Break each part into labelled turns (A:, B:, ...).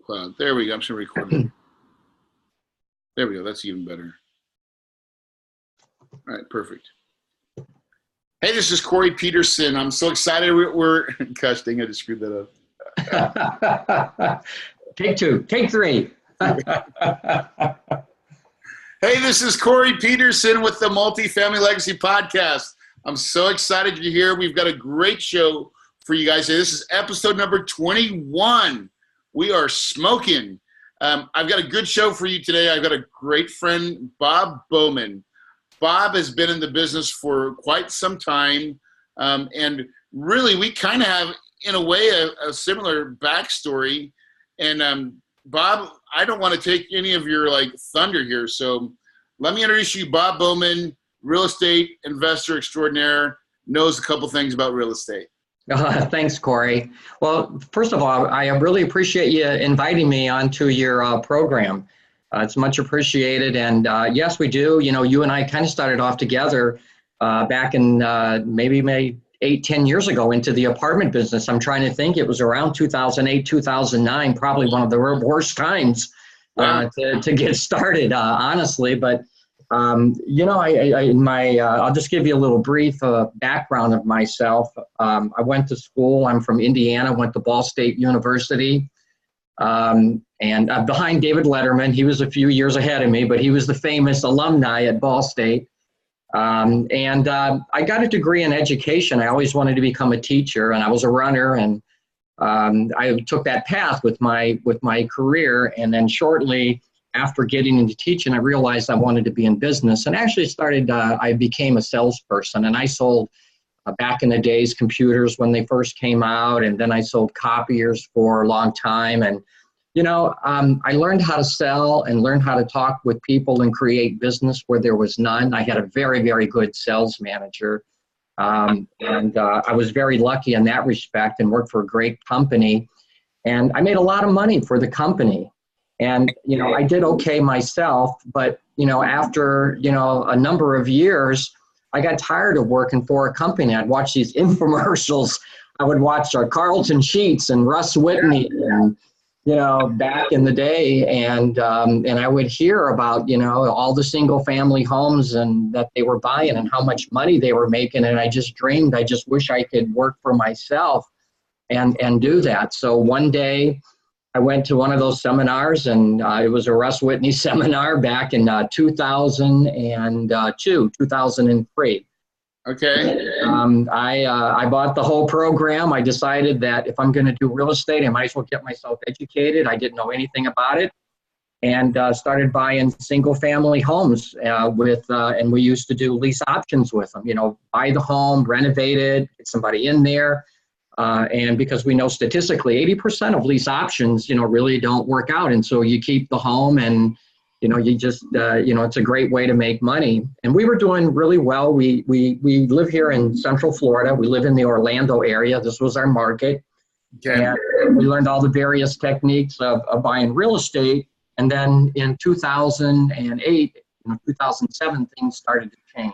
A: Cloud. There we go. I'm just going to record it. There we go. That's even better. All right, perfect. Hey, this is Corey Peterson. I'm so excited. We're gosh dang, I just screwed that
B: up. Take two. Take three.
A: Hey, this is Corey Peterson with the Multifamily Legacy Podcast. I'm so excited you're here. We've got a great show for you guys. This is episode number 21. We are smoking. I've got a good show for you today. I've got a great friend, Bob Bowman. Bob has been in the business for quite some time, and really we kind of have, in a way, a similar backstory. And Bob, I don't want to take any of your thunder here, so let me introduce you. Bob Bowman, real estate investor extraordinaire, knows a couple things about real estate.
B: Thanks, Corey. Well, first of all, I really appreciate you inviting me onto your program. It's much appreciated. And yes, we do. You know, you and I kind of started off together back in maybe 8-10 years ago into the apartment business. I'm trying to think. It was around 2008, 2009, probably one of the worst times to get started, honestly. But you know, I'll just give you a little brief background of myself. I went to school. I'm from Indiana, went to Ball State University. And behind David Letterman, he was a few years ahead of me, but he was the famous alumni at Ball State. And I got a degree in education. I always wanted to become a teacher, and I was a runner, and I took that path with my career. And then shortly after getting into teaching, I realized I wanted to be in business, and actually I became a salesperson, and I sold back in the days computers when they first came out, and then I sold copiers for a long time. And you know, I learned how to sell and learned how to talk with people and create business where there was none. I had a very, very good sales manager, and I was very lucky in that respect and worked for a great company, and I made a lot of money for the company. And, you know, I did okay myself, but, you know, after, you know, a number of years, I got tired of working for a company. I'd watch these infomercials. I would watch Carlton Sheets and Russ Whitney, and, you know, back in the day. And I would hear about, you know, all the single family homes and that they were buying and how much money they were making. And I just dreamed, I just wish I could work for myself and do that. So one day, I went to one of those seminars, and it was a Russ Whitney seminar back in 2003.
A: Okay.
B: I bought the whole program. I decided that if I'm going to do real estate, I might as well get myself educated. I didn't know anything about it, and started buying single family homes and we used to do lease options with them. You know, buy the home, renovate it, get somebody in there. And because we know statistically 80% of lease options, you know, really don't work out. And so you keep the home, and, you know, you just, you know, it's a great way to make money. And we were doing really well. We live here in Central Florida. We live in the Orlando area. This was our market. Okay. And we learned all the various techniques of buying real estate. And then in 2008, 2007, things started to change.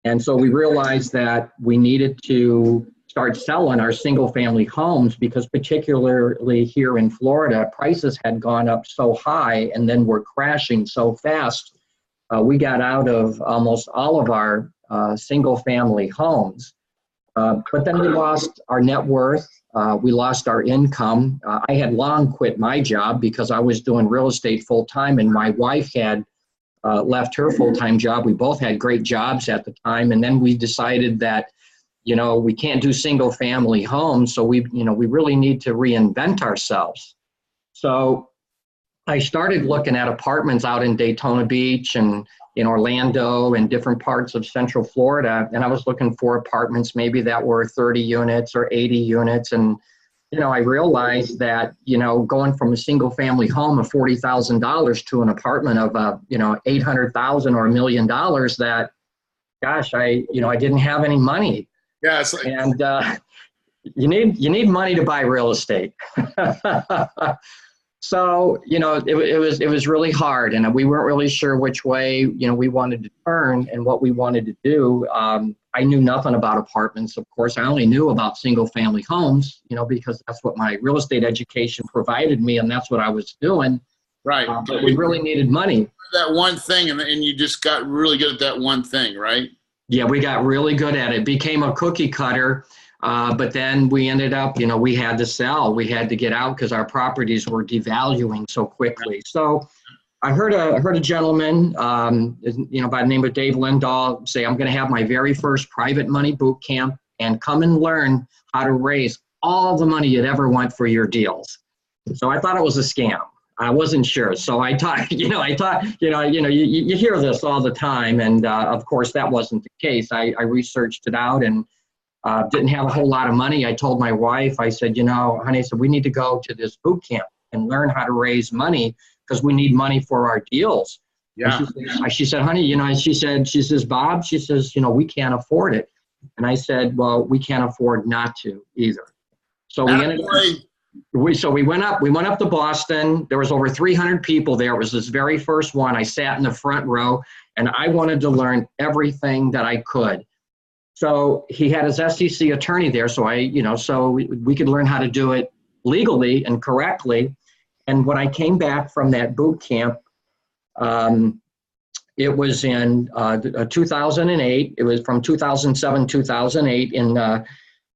B: And so we realized that we needed to start selling our single family homes, because particularly here in Florida, prices had gone up so high and then were crashing so fast. We got out of almost all of our single family homes, but then we lost our net worth. We lost our income. I had long quit my job because I was doing real estate full time, and my wife had left her full-time job. We both had great jobs at the time. And then we decided that, you know, we can't do single family homes. So we really need to reinvent ourselves. So I started looking at apartments out in Daytona Beach and in Orlando and different parts of Central Florida. And I was looking for apartments maybe that were 30 units or 80 units. And, you know, I realized that, you know, going from a single family home of $40,000 to an apartment of, $800,000 or $1 million, that, gosh, I didn't have any money.
A: Yeah, it's like,
B: and you need money to buy real estate. So, it was really hard, and we weren't really sure which way, we wanted to turn and what we wanted to do. I knew nothing about apartments. Of course, I only knew about single family homes, because that's what my real estate education provided me, and that's what I was doing.
A: Right.
B: But we really needed money.
A: That one thing, and you just got really good at that one thing, right?
B: Yeah, we got really good at it. Became a cookie cutter. But then we ended up, we had to sell. We had to get out because our properties were devaluing so quickly. So I heard a gentleman, by the name of Dave Lindahl say, I'm going to have my very first private money boot camp and come and learn how to raise all the money you'd ever want for your deals. So I thought it was a scam. I wasn't sure. So I thought, you hear this all the time. And of course, that wasn't the case. I researched it out and didn't have a whole lot of money. I told my wife, I said, honey, I said, we need to go to this boot camp and learn how to raise money because we need money for our deals.
A: Yeah.
B: She said, honey, she says, Bob, she says, we can't afford it. And I said, well, we can't afford not to either. So we went up to Boston. There was over 300 people there. It was this very first one. I sat in the front row and I wanted to learn everything that I could. So he had his SEC attorney there. So so we could learn how to do it legally and correctly. And when I came back from that boot camp, it was in 2008. It was from 2007, 2008.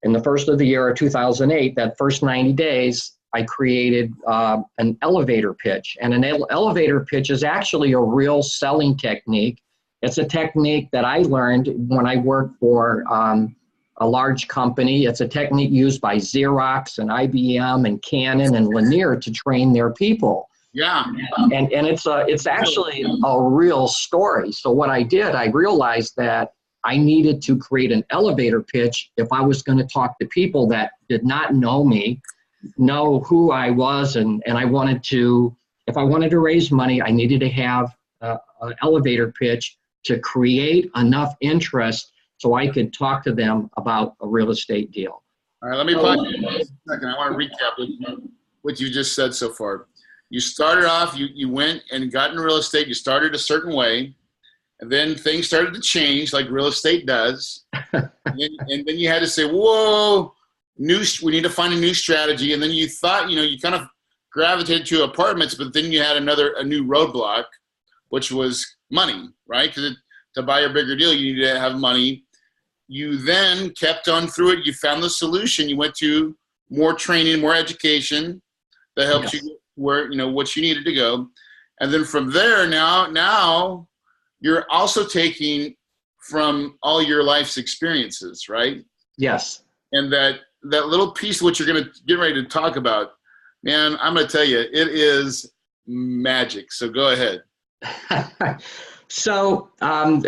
B: In the first of the year of 2008, that first 90 days, I created an elevator pitch. And an elevator pitch is actually a real selling technique. It's a technique that I learned when I worked for a large company. It's a technique used by Xerox and IBM and Canon and Lanier to train their people.
A: Yeah.
B: And it's actually a real story. So what I did, I realized that I needed to create an elevator pitch if I was going to talk to people that did not know me, know who I was, and I wanted to, if I wanted to raise money, I needed to have an elevator pitch to create enough interest so I could talk to them about a real estate deal.
A: All right, let me pause you for a second. I want to recap what you just said so far. You started off, you went and got in real estate. You started a certain way, and then things started to change like real estate does. and then you had to say, whoa, we need to find a new strategy. And then you thought, you kind of gravitated to apartments, but then you had a new roadblock, which was money, right? Because to buy a bigger deal, you need to have money. You then kept on through it. You found the solution. You went to more training, more education that helped you where, what you needed to go. And then from there, now you're also taking from all your life's experiences, right?
B: Yes.
A: And that little piece of what you're going to get ready to talk about, man, I'm going to tell you, it is magic. So go ahead.
B: So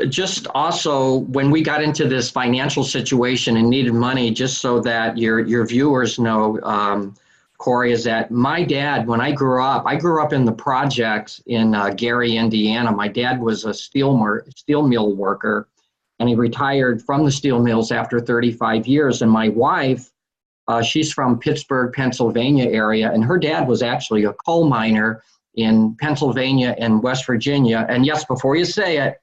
B: just also when we got into this financial situation and needed money, just so that your viewers know, Corey, is that my dad, when I grew up in the projects in Gary, Indiana. My dad was a steel mill worker, and he retired from the steel mills after 35 years. And my wife, she's from Pittsburgh, Pennsylvania area, and her dad was actually a coal miner in Pennsylvania and West Virginia. And yes, before you say it,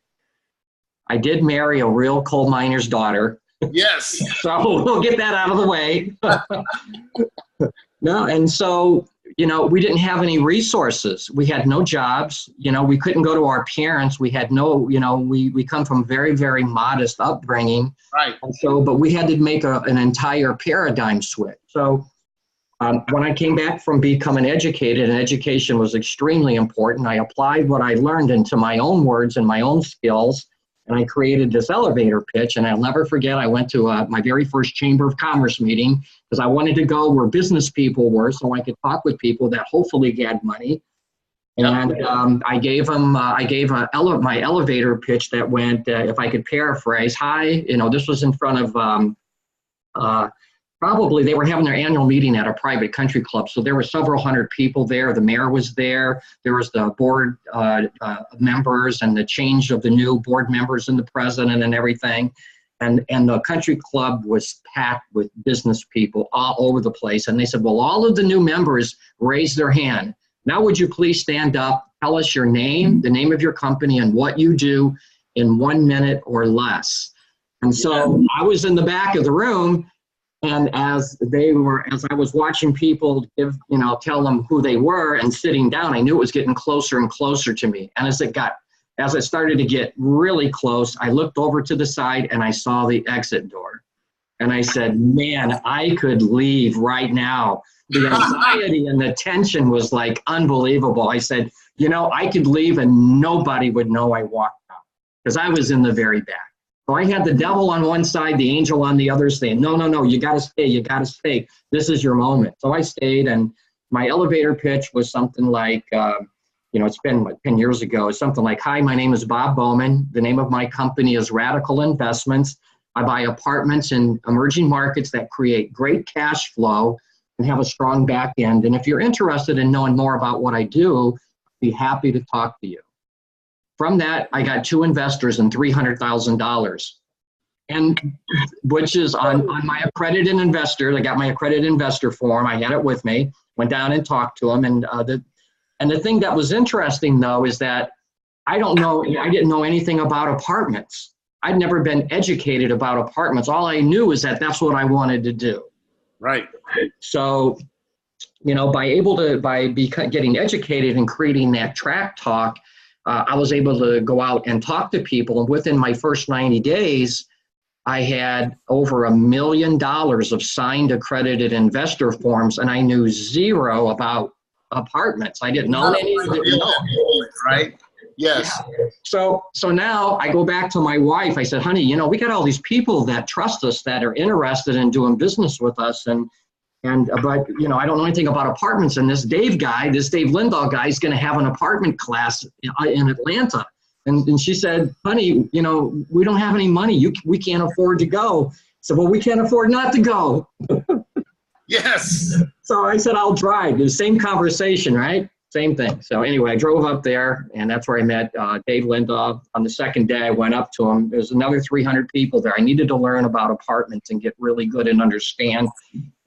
B: I did marry a real coal miner's daughter.
A: Yes.
B: So we'll get that out of the way. No, and so, we didn't have any resources. We had no jobs. We couldn't go to our parents. We had no, we come from very, very modest upbringing.
A: Right.
B: And so, but we had to make an entire paradigm switch. So when I came back from becoming educated, and education was extremely important, I applied what I learned into my own words and my own skills, and I created this elevator pitch. And I'll never forget, I went to my very first Chamber of Commerce meeting because I wanted to go where business people were so I could talk with people that hopefully had money. And I gave my elevator pitch that went, if I could paraphrase, hi, this was in front of probably they were having their annual meeting at a private country club. So there were several hundred people there. The mayor was there. There was the board members and the change of the new board members and the president and everything. And the country club was packed with business people all over the place. And they said, well, all of the new members raised their hand. Now would you please stand up, tell us your name, the name of your company, and what you do in 1 minute or less. And so I was in the back of the room, and as I was watching people tell them who they were and sitting down, I knew it was getting closer and closer to me. And as it started to get really close, I looked over to the side and I saw the exit door. And I said, man, I could leave right now. The anxiety and the tension was like unbelievable. I said, I could leave and nobody would know I walked out because I was in the very back. So I had the devil on one side, the angel on the other saying, no, you got to stay. This is your moment. So I stayed, and my elevator pitch was something like, it's been 10 years ago. It's something like, hi, my name is Bob Bowman. The name of my company is Radical Investments. I buy apartments in emerging markets that create great cash flow and have a strong back end. And if you're interested in knowing more about what I do, I'd be happy to talk to you. From that, I got 2 investors and $300,000, and which is on my accredited investor. I got my accredited investor form. I had it with me. Went down and talked to them. And the thing that was interesting though is that I didn't know anything about apartments. I'd never been educated about apartments. All I knew is that that's what I wanted to do.
A: Right.
B: So, by getting educated and creating that track talk, I was able to go out and talk to people. And within my first 90 days, I had over $1 million of signed accredited investor forms, and I knew zero about apartments. I didn't know anything.
A: Right? Yes.
B: Yeah. So now I go back to my wife. I said, honey, we got all these people that trust us, that are interested in doing business with us. But I don't know anything about apartments. And this Dave Lindahl guy is going to have an apartment class in Atlanta. And she said, honey, we don't have any money. We can't afford to go. I said, well, we can't afford not to go.
A: Yes.
B: So I said, I'll drive. The same conversation, right? Same thing. So anyway, I drove up there, and that's where I met Dave Lindahl. On the second day, I went up to him. There's another 300 people there. I needed to learn about apartments and get really good and understand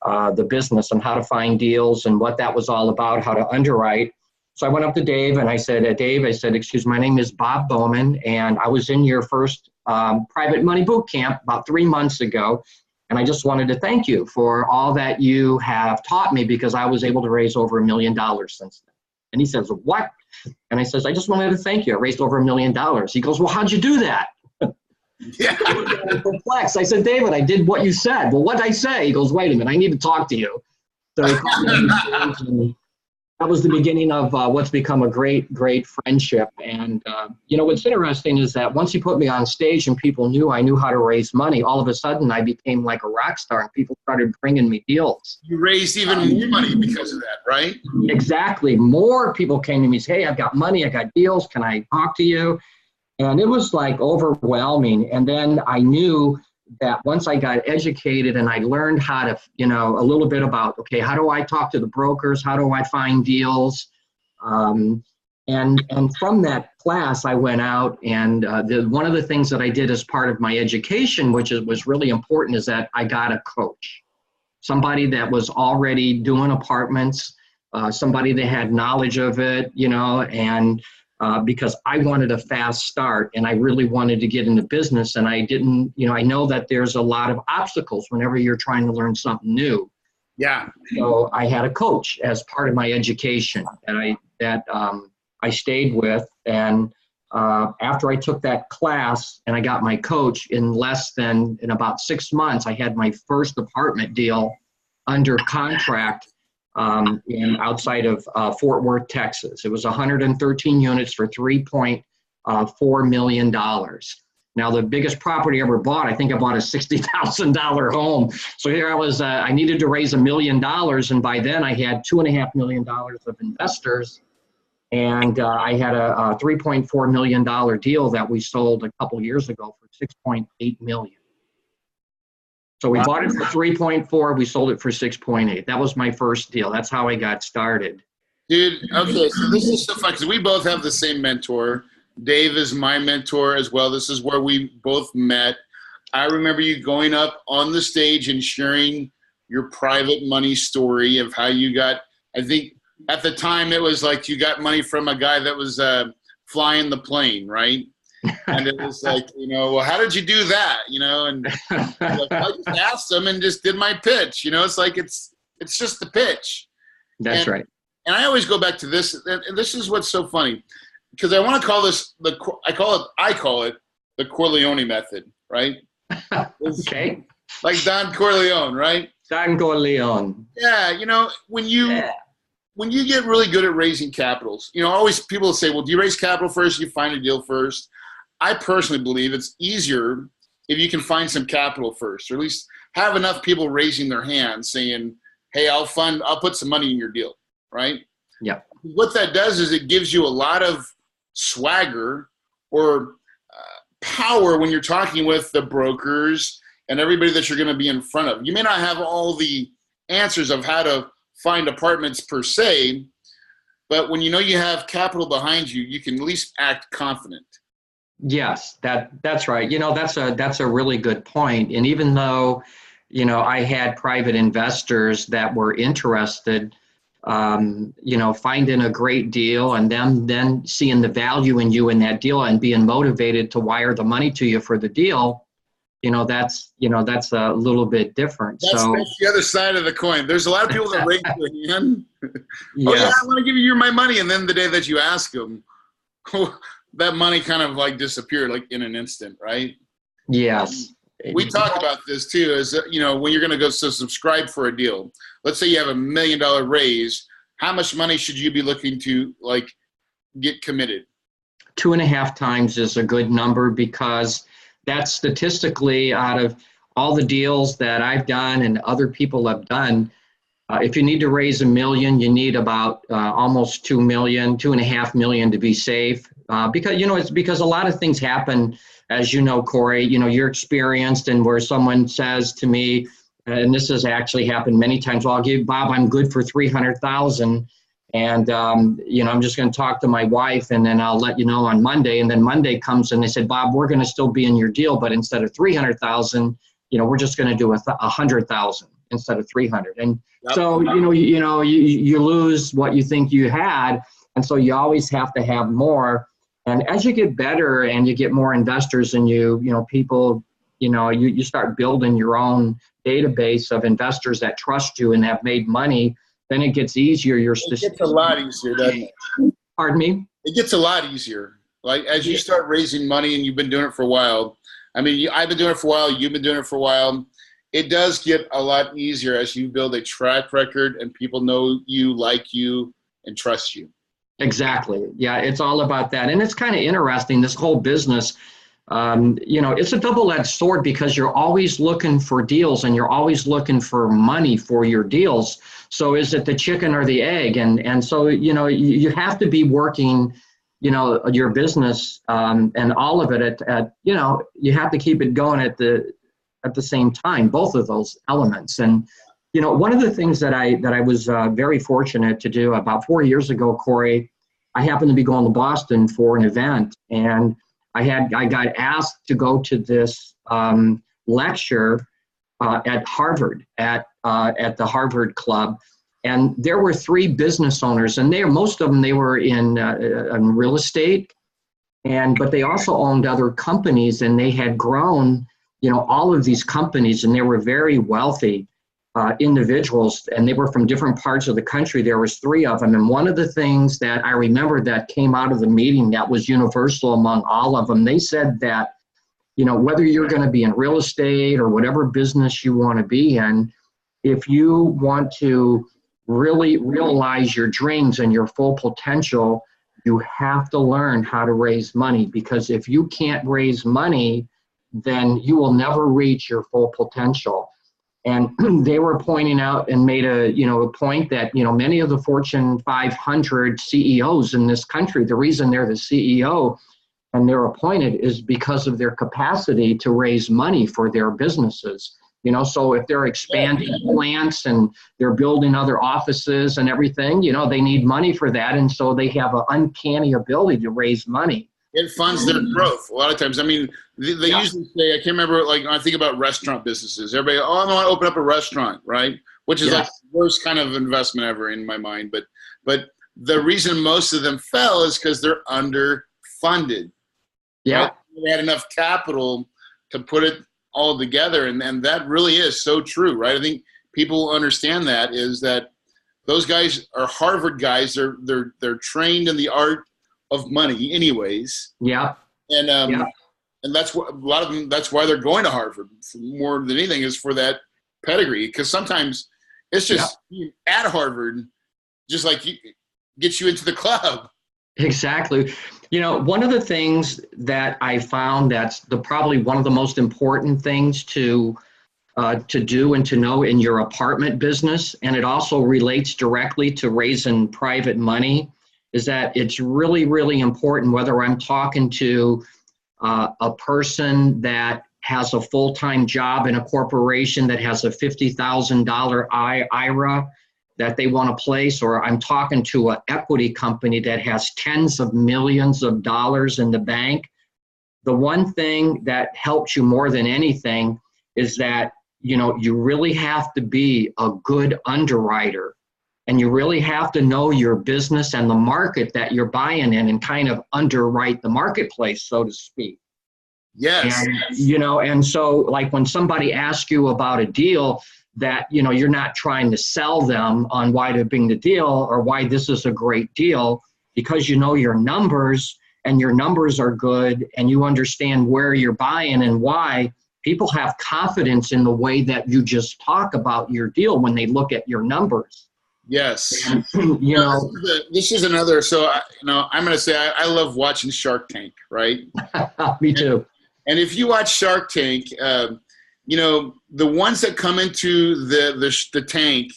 B: the business and how to find deals and what that was all about, how to underwrite. So I went up to Dave and I said, excuse me, my name is Bob Bowman, and I was in your first private money boot camp about 3 months ago. And I just wanted to thank you for all that you have taught me, because I was able to raise over $1 million since then. And he says, what? And I says, I just wanted to thank you. I raised over $1 million. He goes, well, how'd you do that?
A: Yeah.
B: I was perplexed. I said, David, I did what you said. Well, what'd I say? He goes, wait a minute, I need to talk to you. So he called me on stage, and that was the beginning of what's become a great, great friendship. And, what's interesting is that once he put me on stage and people knew I knew how to raise money, all of a sudden I became like a rock star, and people started bringing me deals.
A: You raised even more money because of that, right?
B: Exactly. More people came to me and said, hey, I've got money, I got deals, can I talk to you? And it was like overwhelming. And then I knew that once I got educated and I learned how to, a little bit about, okay, how do I talk to the brokers? How do I find deals? And from that class, I went out, and one of the things that I did as part of my education, which was really important, is that I got a coach, somebody that was already doing apartments, somebody that had knowledge of it, and because I wanted a fast start and I really wanted to get into business, and I didn't, I know that there's a lot of obstacles whenever you're trying to learn something new.
A: Yeah.
B: So I had a coach as part of my education that I stayed with. And after I took that class and I got my coach, in about 6 months, I had my first apartment deal under contract outside of Fort Worth, Texas. It was 113 units for $3.4 million. Now, the biggest property I ever bought, I think I bought a $60,000 home. So here I was, I needed to raise $1 million. And by then I had $2.5 million of investors. And I had a $3.4 million deal that we sold a couple years ago for $6.8 million. So we bought it for 3.4, we sold it for 6.8. That was my first deal. That's how I got started.
A: Dude, okay, so this is so fun because we both have the same mentor. Dave is my mentor as well. This is where we both met. I remember you going up on the stage and sharing your private money story of how you got, I think at the time it was like you got money from a guy that was flying the plane, right? And it was like, well, how did you do that? And like, I just asked them and just did my pitch. It's like it's just the pitch.
B: That's right.
A: And I always go back to this, and this is what's so funny, because I want to call this I call it the Corleone method, right?
B: Okay.
A: Like Don Corleone, right?
B: Don Corleone.
A: Yeah, when you get really good at raising capitals, always people say, well, do you raise capital first? You find a deal first. I personally believe it's easier if you can find some capital first, or at least have enough people raising their hands saying, hey, I'll put some money in your deal, right?
B: Yeah.
A: What that does is it gives you a lot of swagger or power when you're talking with the brokers and everybody that you're going to be in front of. You may not have all the answers of how to find apartments per se, but when you have capital behind you, you can at least act confident.
B: Yes, that's right. That's a really good point. And even though, I had private investors that were interested, finding a great deal and them then seeing the value in you in that deal and being motivated to wire the money to you for the deal, that's a little bit different.
A: That's the other side of the coin. There's a lot of people that raise their hand.
B: Yes.
A: Oh yeah, I want to give you my money. And then the day that you ask them, that money kind of like disappeared like in an instant, right?
B: Yes.
A: We talk about this too, is when you're going to go subscribe for a deal. Let's say you have $1 million raise. How much money should you be looking to like get committed?
B: 2.5 times is a good number, because that's statistically, out of all the deals that I've done and other people have done, if you need to raise $1 million, you need about almost 2 million, 2.5 million to be safe. Because it's because a lot of things happen, as Corey. You're experienced, and where someone says to me, and this has actually happened many times, well, I'll give Bob, I'm good for 300,000, and I'm just going to talk to my wife, and then I'll let you know on Monday. And then Monday comes, and they said, Bob, we're going to still be in your deal, but instead of 300,000, we're just going to do 100,000 instead of 300. And yep. So you lose what you think you had, and so you always have to have more. And as you get better and you get more investors and people, you start building your own database of investors that trust you and have made money, then it gets easier.
A: It gets a lot easier, doesn't it?
B: Pardon me?
A: It gets a lot easier. Like as you start raising money and you've been doing it for a while. I mean, I've been doing it for a while. You've been doing it for a while. It does get a lot easier as you build a track record and people know you, like you, and trust you.
B: Exactly. Yeah, it's all about that. And it's kind of interesting, this whole business, it's a double-edged sword, because you're always looking for deals and you're always looking for money for your deals. So is it the chicken or the egg? And so, you have to be working, your business and all of it at you have to keep it going at the same time, both of those elements. And one of the things that I was very fortunate to do about 4 years ago, Corey, I happened to be going to Boston for an event, and I got asked to go to this lecture at Harvard, at the Harvard Club, and there were 3 business owners, and most of them were in real estate, but they also owned other companies, and they had grown, all of these companies, and they were very wealthy individuals, and they were from different parts of the country. There was 3 of them, and one of the things that I remember that came out of the meeting that was universal among all of them, they said that, whether you're going to be in real estate or whatever business you want to be in, if you want to really realize your dreams and your full potential, you have to learn how to raise money, because if you can't raise money, then you will never reach your full potential. And they were pointing out and made a point that, many of the Fortune 500 CEOs in this country, the reason they're the CEO and they're appointed is because of their capacity to raise money for their businesses. So if they're expanding plants and they're building other offices and everything, they need money for that. And so they have an uncanny ability to raise money.
A: It funds their growth a lot of times. I mean, they usually say, I can't remember, like when I think about restaurant businesses, everybody, I want to open up a restaurant, right? Which is like the worst kind of investment ever in my mind. But But the reason most of them fell is because they're underfunded.
B: Yeah.
A: Right? They had enough capital to put it all together, and that really is so true, right? I think people understand that is that those guys are Harvard guys. They're trained in the art of money, anyways.
B: Yeah.
A: And and that's what a lot of them. That's why they're going to Harvard more than anything is for that pedigree. Because sometimes it's just at Harvard, just like gets you into the club.
B: Exactly. One of the things that I found that's probably one of the most important things to do and to know in your apartment business, and it also relates directly to raising private money, is that it's really, really important whether I'm talking to a person that has a full-time job in a corporation that has a $50,000 IRA that they want to place, or I'm talking to an equity company that has tens of millions of dollars in the bank. The one thing that helps you more than anything is that, you really have to be a good underwriter, and you really have to know your business and the market that you're buying in and kind of underwrite the marketplace, so to speak.
A: Yes.
B: And, and so like when somebody asks you about a deal that, you're not trying to sell them on why to bring the deal or why this is a great deal, because you know your numbers and your numbers are good and you understand where you're buying and why. People have confidence in the way that you just talk about your deal when they look at your numbers.
A: Yes.
B: And,
A: this is another. So, I'm going to say I love watching Shark Tank, right?
B: Me too.
A: And if you watch Shark Tank, the ones that come into the tank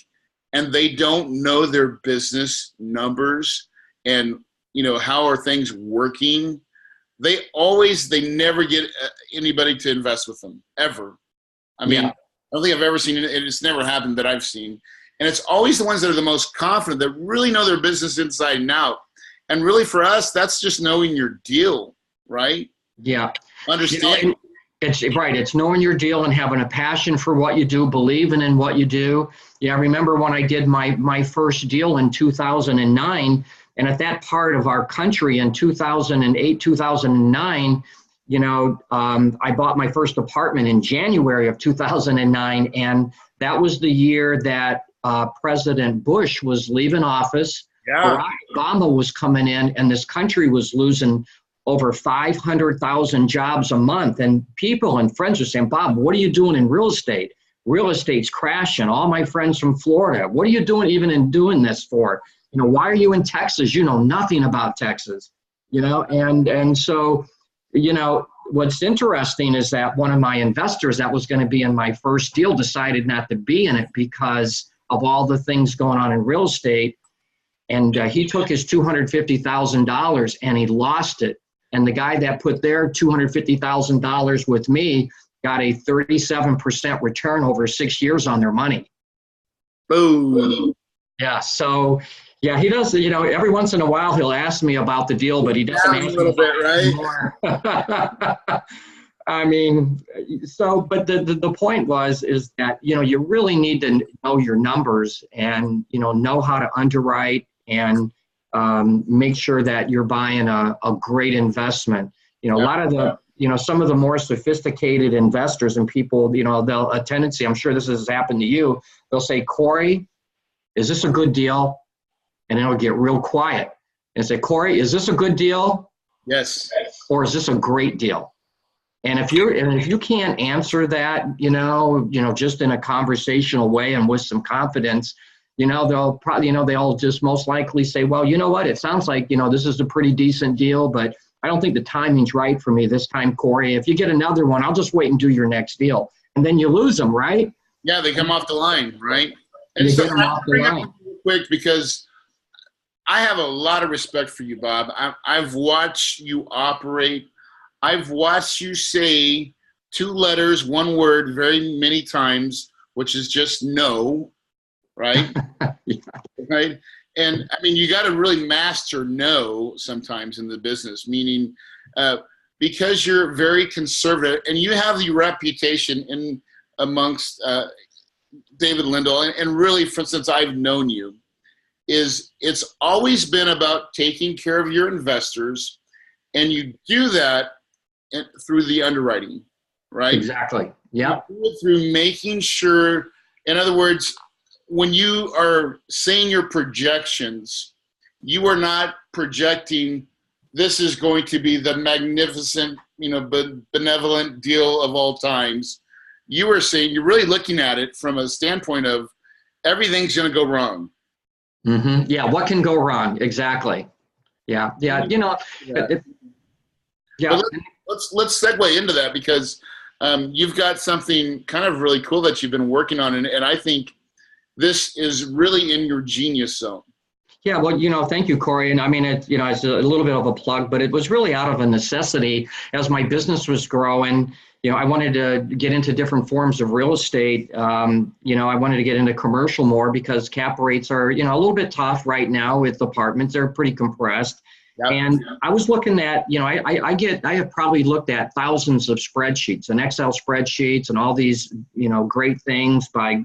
A: and they don't know their business numbers and, how are things working, they never get anybody to invest with them, ever. I mean, I don't think I've ever seen it. It's never happened that I've seen. And it's always the ones that are the most confident, that really know their business inside and out. And really for us, that's just knowing your deal, right?
B: Yeah.
A: Understand.
B: It's right. It's knowing your deal and having a passion for what you do, believing in what you do. Yeah, I remember when I did my first deal in 2009, and at that part of our country in 2008, 2009, I bought my first apartment in January of 2009, and that was the year that President Bush was leaving office.
A: Yeah.
B: Barack Obama was coming in, and this country was losing over 500,000 jobs a month. And people and friends are saying, Bob, what are you doing in real estate? Real estate's crashing. All my friends from Florida, what are you doing even in doing this for? Why are you in Texas? You know nothing about Texas, and so, what's interesting is that one of my investors that was going to be in my first deal decided not to be in it because of all the things going on in real estate. And he took his $250,000 and he lost it. And the guy that put their $250,000 with me got a 37% return over 6 years on their money.
A: Boom.
B: Yeah. So, yeah, he does, every once in a while he'll ask me about the deal, but he doesn't ask me about it anymore. I mean, but the point is that, you really need to know your numbers and, know how to underwrite and make sure that you're buying a great investment. A lot of the, some of the more sophisticated investors and people, they'll a tendency, I'm sure this has happened to you, they'll say, Corey, is this a good deal? And it'll get real quiet and say, Corey, is this a good deal?
A: Yes.
B: Or is this a great deal? And if you can't answer that, just in a conversational way and with some confidence, they'll probably, they'll just most likely say, well, you know what, it sounds like, this is a pretty decent deal, but I don't think the timing's right for me this time, Corey. If you get another one, I'll just wait and do your next deal. And then you lose them, right?
A: Yeah, they come off the line, right?
B: And you get them off the line.
A: Quick, because I have a lot of respect for you, Bob. I've watched you operate. I've watched you say 2 letters, 1 word very many times, which is just no, right?
B: Yeah.
A: Right? And, I mean, you got to really master no sometimes in the business, meaning because you're very conservative and you have the reputation in amongst David Lindell, and really since I've known you, is it's always been about taking care of your investors, and you do that through the underwriting, right?
B: Exactly. Yeah.
A: You do it through making sure, in other words, when you are saying your projections, you are not projecting this is going to be the magnificent, benevolent deal of all times. You are saying, you're really looking at it from a standpoint of everything's going to go wrong.
B: Mm-hmm. Yeah. What can go wrong? Exactly. Yeah. Yeah. Yeah.
A: Let's segue into that, because you've got something kind of really cool that you've been working on, and I think this is really in your genius zone.
B: Yeah, well, thank you, Corey. And I mean, it's a little bit of a plug, but it was really out of a necessity. As my business was growing, I wanted to get into different forms of real estate. I wanted to get into commercial more because cap rates are, a little bit tough right now with apartments. They're pretty compressed. Yep. And I was looking at, I have probably looked at thousands of spreadsheets and Excel spreadsheets and all these, great things by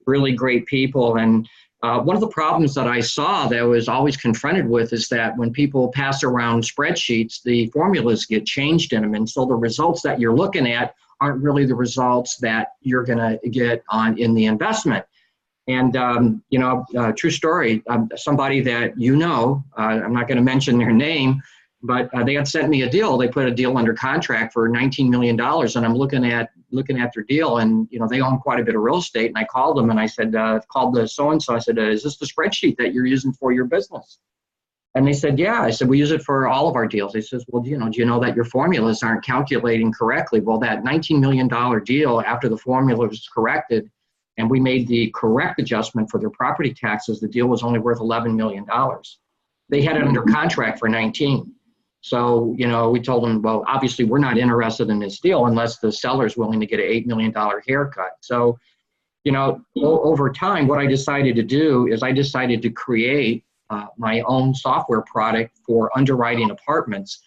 B: really great people. And one of the problems that I saw that I was always confronted with is that when people pass around spreadsheets, the formulas get changed in them. And so the results that you're looking at aren't really the results that you're going to get in the investment. And, true story, somebody that I'm not going to mention their name, but they had sent me a deal. They put a deal under contract for $19 million. And I'm looking at their deal, and, they own quite a bit of real estate. And I called them and I said, called the so-and-so. I said, is this the spreadsheet that you're using for your business? And they said, yeah. I said, we use it for all of our deals. They says, well, do you know that your formulas aren't calculating correctly? Well, that $19 million deal, after the formula was corrected and we made the correct adjustment for their property taxes, the deal was only worth $11 million. They had it under contract for 19. So, we told them, well, obviously we're not interested in this deal unless the seller's willing to get an $8 million haircut. So, over time, what I decided to do is I decided to create my own software product for underwriting apartments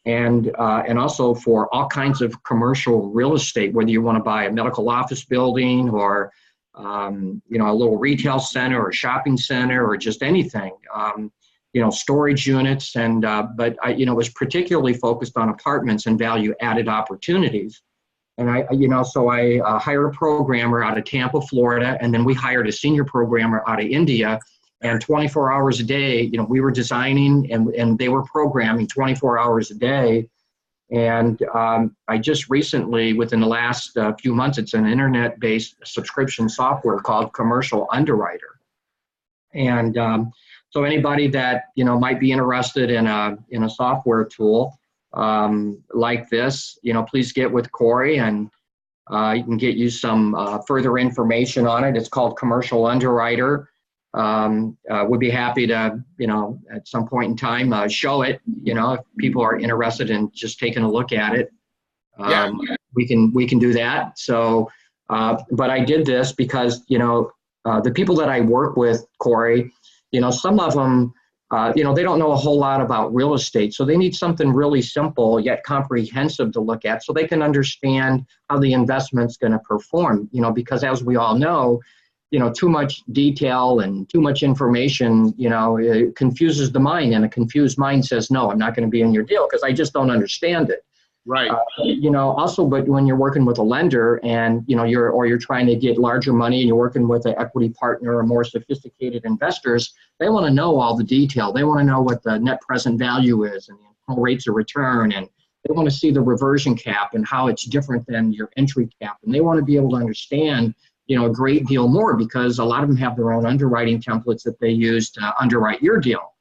B: and also for all kinds of commercial real estate, whether you want to buy a medical office building or, a little retail center or shopping center or just anything. Storage units, but I, was particularly focused on apartments and value-added opportunities. And I hired a programmer out of Tampa, Florida, and then we hired a senior programmer out of India. And 24 hours a day, we were designing and they were programming 24 hours a day. And I just recently, within the last few months, it's an internet-based subscription software called Commercial Underwriter. And so anybody that, might be interested in a software tool like this, please get with Corey and you can get you some further information on it. It's called Commercial Underwriter. We'd be happy to, at some point in time, show it, if people are interested in just taking a look at it. We can do that. So, but I did this because, the people that I work with, Corey, some of them, they don't know a whole lot about real estate. So they need something really simple yet comprehensive to look at so they can understand how the investment's going to perform, because as we all know, too much detail and too much information, it confuses the mind, and a confused mind says, no, I'm not going to be in your deal because I just don't understand it.
A: Right.
B: Also, but when you're working with a lender and, you're trying to get larger money and you're working with an equity partner or more sophisticated investors, they want to know all the detail. They want to know what the net present value is and the internal rates of return. And they want to see the reversion cap and how it's different than your entry cap. And they want to be able to understand, a great deal more because a lot of them have their own underwriting templates that they use to underwrite your deal.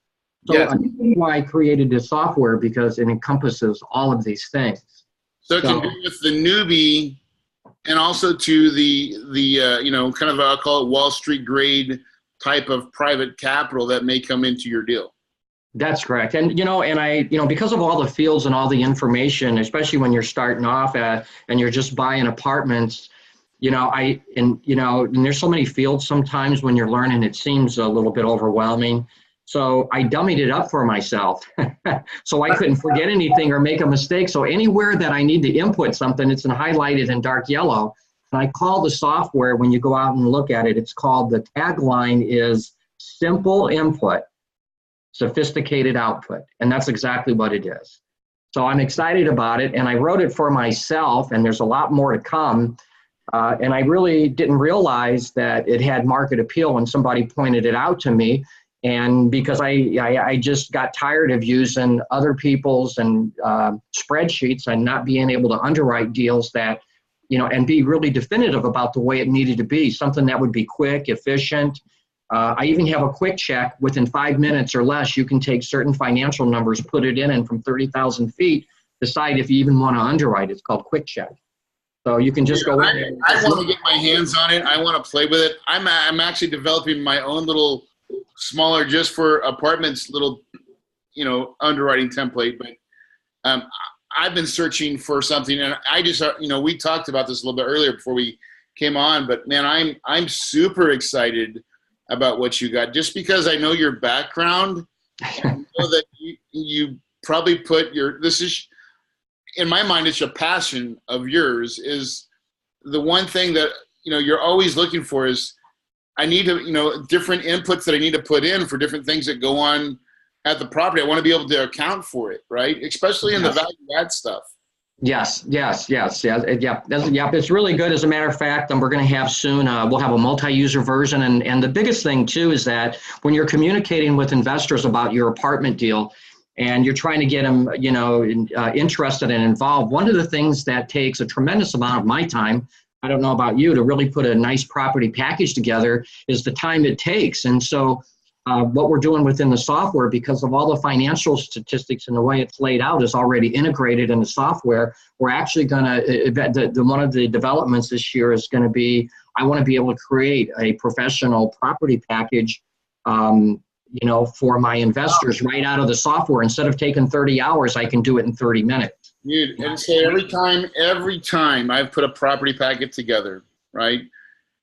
B: So yes. That's why I created this software, because it encompasses all of these things.
A: So it can be with the newbie and also to the kind of, I'll call it Wall Street grade type of private capital that may come into your deal.
B: That's correct. And, because of all the fields and all the information, especially when you're starting off and you're just buying apartments, and there's so many fields sometimes when you're learning, it seems a little bit overwhelming. So I dummied it up for myself so I couldn't forget anything or make a mistake. So anywhere that I need to input something, it's highlighted in dark yellow. And I call the software, when you go out and look at it, it's called, the tagline is simple input, sophisticated output. And that's exactly what it is. So I'm excited about it. And I wrote it for myself, and there's a lot more to come. And I really didn't realize that it had market appeal when somebody pointed it out to me. And because I just got tired of using other people's and spreadsheets and not being able to underwrite deals that, and be really definitive about the way it needed to be, something that would be quick, efficient. I even have a quick check within 5 minutes or less. You can take certain financial numbers, put it in, and from 30,000 feet, decide if you even want to underwrite. It's called quick check. So you can just go in.
A: I want to get my hands on it. I want to play with it. I'm actually developing my own little smaller, just for apartments, little, underwriting template. But I've been searching for something, and I just, we talked about this a little bit earlier before we came on. But man, I'm super excited about what you got, just because I know your background. And I know that you probably put this is, in my mind, it's a passion of yours. Is the one thing that you're always looking for is, I need to, different inputs that I need to put in for different things that go on at the property. I want to be able to account for it, right? Especially in the value add stuff.
B: Yes. It's really good. As a matter of fact, we're going to have soon, we'll have a multi-user version. And the biggest thing too is that when you're communicating with investors about your apartment deal and you're trying to get them, interested and involved, one of the things that takes a tremendous amount of my time, I don't know about you, to really put a nice property package together is the time it takes. And so what we're doing within the software, because of all the financial statistics and the way it's laid out is already integrated in the software, we're actually going to, one of the developments this year is going to be, I want to be able to create a professional property package, for my investors right out of the software. Instead of taking 30 hours, I can do it in 30 minutes.
A: Dude, and so every time I've put a property packet together, right?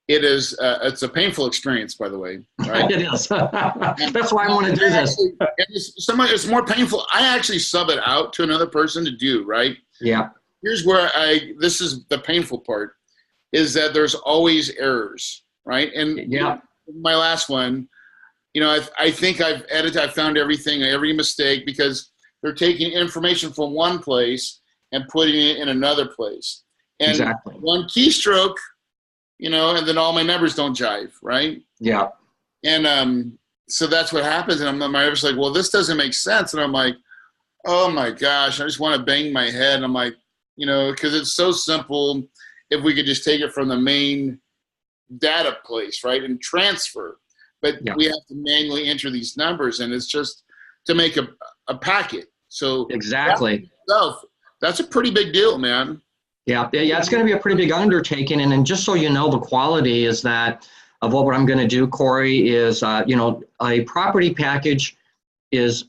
A: It is, it's a painful experience, by the way, right?
B: It is. That's why I want to do this.
A: It's more painful. I actually sub it out to another person to do, right?
B: Yeah.
A: Here's where this is the painful part, is that there's always errors, right? And my last one, I think I've found everything, every mistake, because they're taking information from one place and putting it in another place. And
B: exactly.
A: One keystroke, and then all my numbers don't jive, right?
B: Yeah.
A: And so that's what happens. And my wife's like, well, this doesn't make sense. And I'm like, oh my gosh, I just want to bang my head. And I'm like, because it's so simple if we could just take it from the main data place, right, and transfer. But we have to manually enter these numbers, and it's just to make a packet. So
B: exactly.
A: That's a pretty big deal, man.
B: Yeah, it's going to be a pretty big undertaking. And just so you know, the quality is that of what I'm going to do, Corey, is, a property package is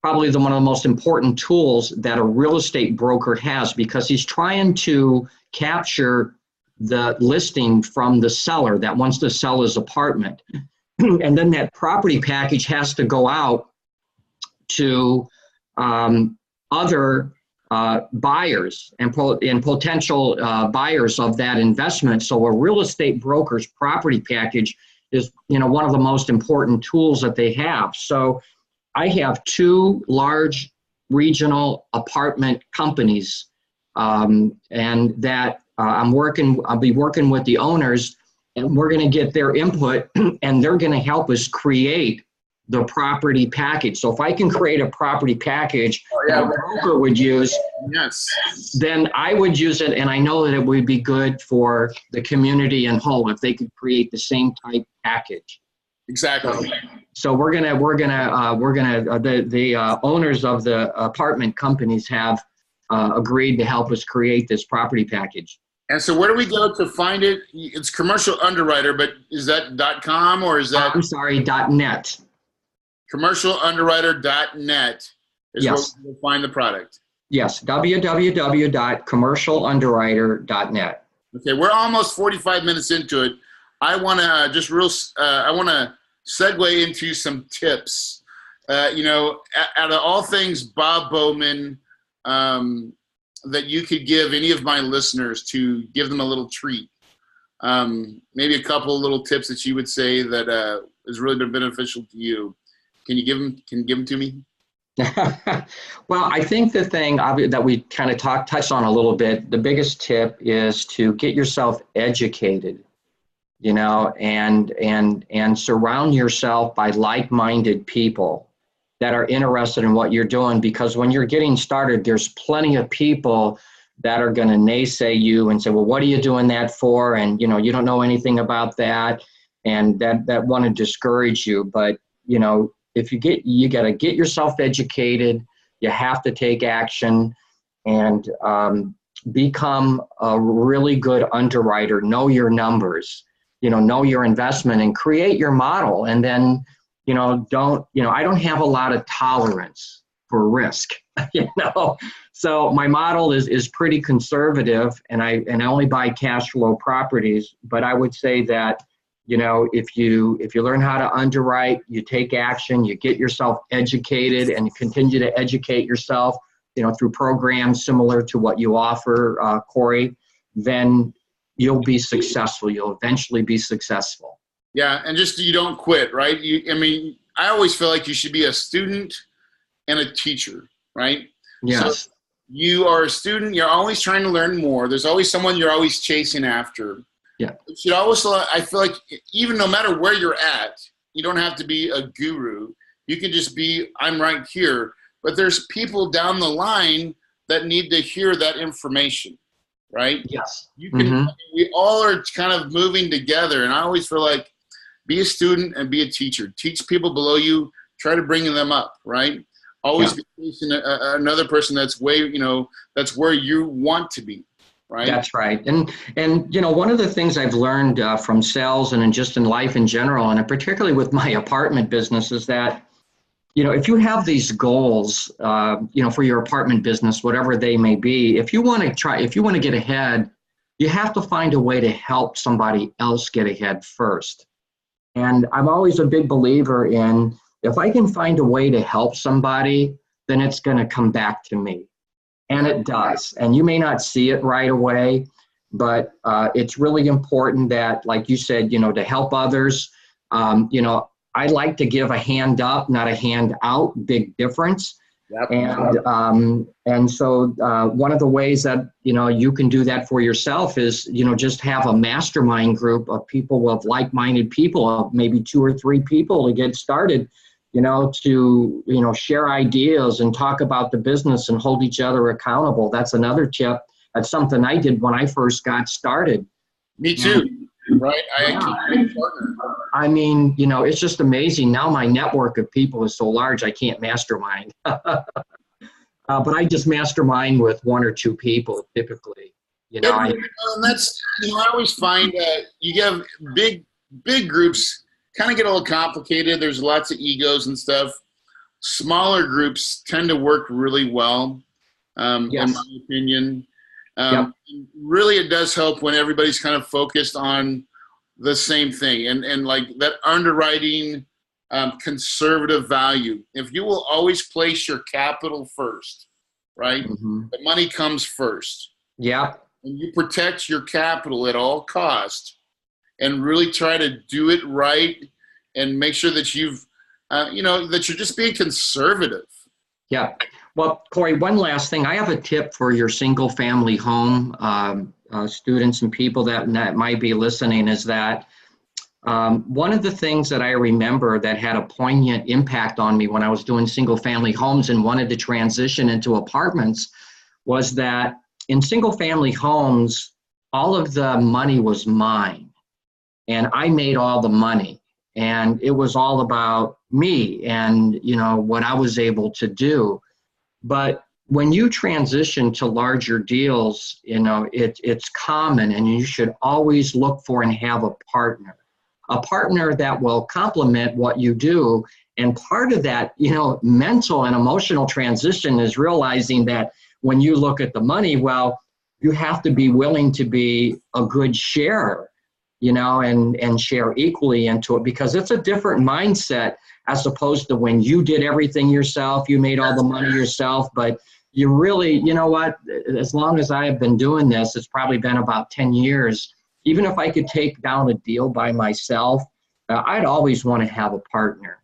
B: probably one of the most important tools that a real estate broker has, because he's trying to capture the listing from the seller that wants to sell his apartment. And then that property package has to go out to other buyers and potential buyers of that investment. So a real estate broker's property package is, one of the most important tools that they have. So I have 2 large regional apartment companies, and that I'll be working with the owners, and we're going to get their input, and they're going to help us create the property package. So if I can create a property package that a broker would use, then I would use it, and I know that it would be good for the community in whole if they could create the same type package.
A: Exactly.
B: So the owners of the apartment companies have agreed to help us create this property package.
A: And so where do we go to find it? It's Commercial Underwriter, but is that .com or is that?
B: I'm sorry, .net.
A: CommercialUnderwriter.net is where we'll find the product.
B: Yes, www.commercialunderwriter.net.
A: Okay, we're almost 45 minutes into it. I want to I want to segue into some tips. Out of all things Bob Bowman, that you could give any of my listeners to give them a little treat. maybe a couple of little tips that you would say that has really been beneficial to you. Can you give them to me?
B: Well, I think the thing that we kind of touched on a little bit, the biggest tip is to get yourself educated, and surround yourself by like-minded people that are interested in what you're doing, because when you're getting started, there's plenty of people that are going to naysay you and say, well, what are you doing that for? And, you don't know anything about that, and that want to discourage you. But, if you got to get yourself educated, you have to take action and become a really good underwriter, know your numbers, know your investment and create your model. And then, I don't have a lot of tolerance for risk, so my model is pretty conservative, and I only buy cash flow properties. But I would say that, if you learn how to underwrite, you take action, you get yourself educated, and you continue to educate yourself, through programs similar to what you offer, Corey, then you'll be successful. You'll eventually be successful.
A: Yeah, and just you don't quit, right? I always feel like you should be a student and a teacher, right?
B: Yes.
A: So you are a student, you're always trying to learn more. There's always someone you're always chasing after.
B: Yeah.
A: I feel like even no matter where you're at, you don't have to be a guru. You can just be, I'm right here. But there's people down the line that need to hear that information, right?
B: Yes.
A: We all are kind of moving together. And I always feel like be a student and be a teacher. Teach people below you. Try to bring them up, right? Always be chasing another person that's that's where you want to be. Right.
B: That's right. And one of the things I've learned from sales and just in life in general, and particularly with my apartment business, is that, if you have these goals, for your apartment business, whatever they may be, if you want to get ahead, you have to find a way to help somebody else get ahead first. And I'm always a big believer in, if I can find a way to help somebody, then it's going to come back to me. And it does. And you may not see it right away, but it's really important that, like you said, to help others. I like to give a hand up, not a hand out. Big difference. Yep. And so one of the ways that, you can do that for yourself is, just have a mastermind group of people, of like-minded people, of maybe 2 or 3 people to get started, to share ideas and talk about the business and hold each other accountable. That's another tip. That's something I did when I first got started.
A: Me too. Right.
B: It's just amazing. Now my network of people is so large, I can't mastermind. But I just mastermind with 1 or 2 people typically.
A: And that's, I always find that you have big groups kind of get a little complicated. There's lots of egos and stuff. Smaller groups tend to work really well, in my opinion. Really, it does help when everybody's kind of focused on the same thing and like that underwriting, conservative value. If you will always place your capital first, right? Mm-hmm. The money comes first.
B: Yeah.
A: And you protect your capital at all costs and really try to do it right and make sure that that you're just being conservative.
B: Yeah. Well, Corey, one last thing. I have a tip for your single family home students and people that might be listening, is that one of the things that I remember that had a poignant impact on me when I was doing single family homes and wanted to transition into apartments was that in single family homes, all of the money was mine and I made all the money, and it was all about me and, what I was able to do. But when you transition to larger deals, it's common, and you should always look for and have a partner that will complement what you do. And part of that, mental and emotional transition is realizing that when you look at the money, well, you have to be willing to be a good sharer, and share equally into it, because it's a different mindset as opposed to when you did everything yourself, you made all the money yourself, but you really, as long as I have been doing this, it's probably been about 10 years, even if I could take down a deal by myself, I'd always want to have a partner.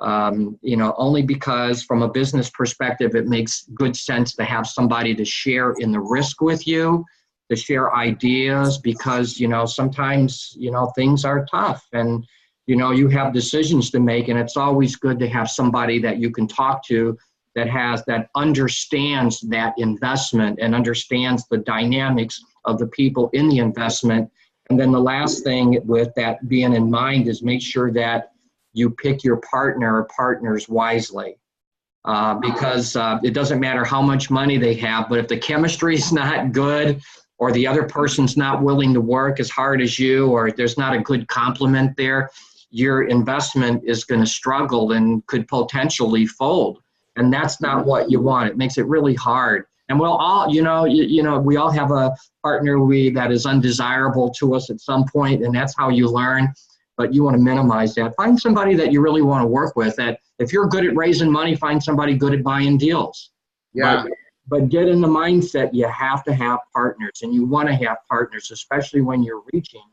B: Only because from a business perspective, it makes good sense to have somebody to share in the risk with you, to share ideas, because, sometimes, things are tough and, you have decisions to make, and it's always good to have somebody that you can talk to that understands that investment and understands the dynamics of the people in the investment. And then the last thing with that being in mind is make sure that you pick your partner or partners wisely, because it doesn't matter how much money they have, but if the chemistry is not good, or the other person's not willing to work as hard as you, or there's not a good complement there, your investment is going to struggle and could potentially fold. And that's not what you want. It makes it really hard. And we'll all, we all have a partner that is undesirable to us at some point, and that's how you learn. But you want to minimize that. Find somebody that you really want to work with. That if you're good at raising money, find somebody good at buying deals.
A: Yeah.
B: But get in the mindset you have to have partners, and you want to have partners, especially when you're reaching,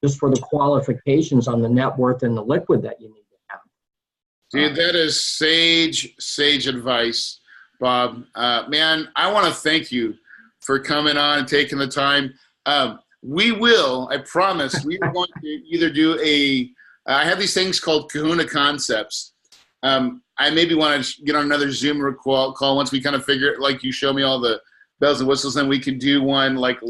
B: just for the qualifications on the net worth and the liquid that you need to have.
A: Dude, that is sage advice, Bob. Man, I want to thank you for coming on and taking the time. I promise, we are going to either do I have these things called Kahuna Concepts. I maybe want to get on another Zoom or call once we kind of figure it, like you show me all the bells and whistles, and we can do one like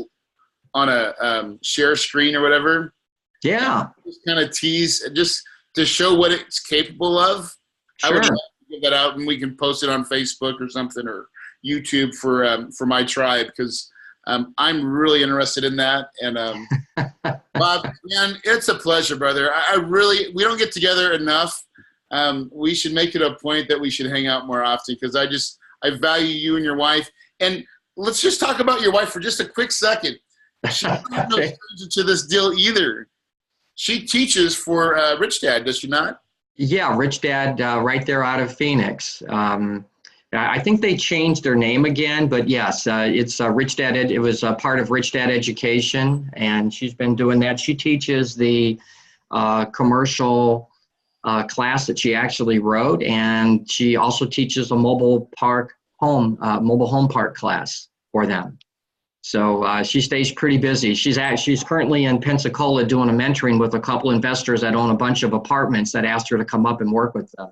A: on a share screen or whatever.
B: Yeah.
A: Just kind of tease, just to show what it's capable of.
B: Sure.
A: I would love to give that out, and we can post it on Facebook or something, or YouTube for my tribe, because I'm really interested in that. And Bob, man, it's a pleasure, brother. We don't get together enough. We should make it a point that we should hang out more often, because I value you and your wife. And let's just talk about your wife for just a quick second. She's not no stranger to this deal either. She teaches for Rich Dad, does she not?
B: Yeah, Rich Dad, right there out of Phoenix. I think they changed their name again, but yes, it's Rich Dad. It was a part of Rich Dad Education, and she's been doing that. She teaches the commercial class that she actually wrote, and she also teaches a mobile home park class for them. So she stays pretty busy. She's currently in Pensacola doing a mentoring with a couple investors that own a bunch of apartments that asked her to come up and work with them.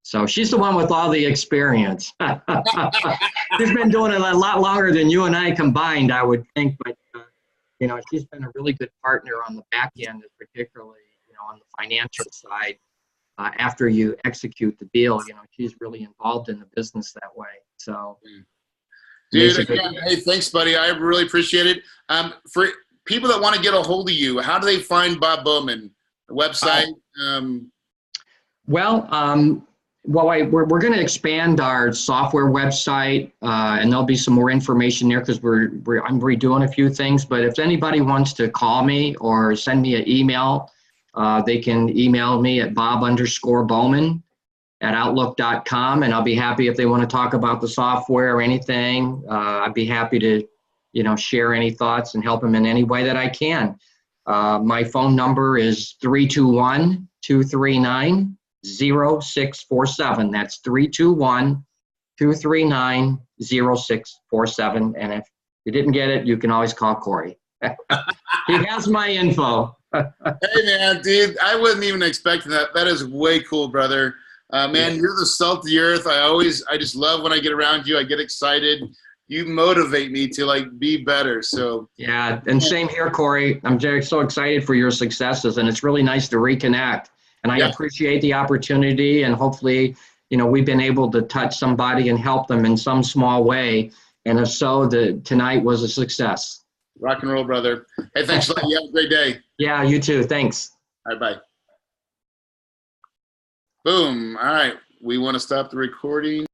B: So she's the one with all the experience. She's been doing it a lot longer than you and I combined, I would think. But, she's been a really good partner on the back end, particularly, on the financial side. After you execute the deal, she's really involved in the business that way. So,
A: dude, again, hey, thanks, buddy. I really appreciate it. For people that want to get a hold of you, how do they find Bob Bowman? The website?
B: We're going to expand our software website, and there'll be some more information there, because I'm redoing a few things. But if anybody wants to call me or send me an email, they can email me at bob_Bowman@outlook.com, and I'll be happy if they want to talk about the software or anything. I'd be happy to, share any thoughts and help them in any way that I can. My phone number is 321-239-0647. That's 321-239-0647. And if you didn't get it, you can always call Corey. He has my info.
A: Hey, man, dude, I wasn't even expecting that. That is way cool, brother. Man, you're the salt of the earth. I just love when I get around you. I get excited. You motivate me to be better. So
B: yeah, and same here, Corey. I'm so excited for your successes, and it's really nice to reconnect. And I appreciate the opportunity, and hopefully, we've been able to touch somebody and help them in some small way. And if so, tonight was a success.
A: Rock and roll, brother. Hey, thanks a lot. You have a great day.
B: Yeah, you too. Thanks.
A: All right, bye. Boom. All right. We want to stop the recording.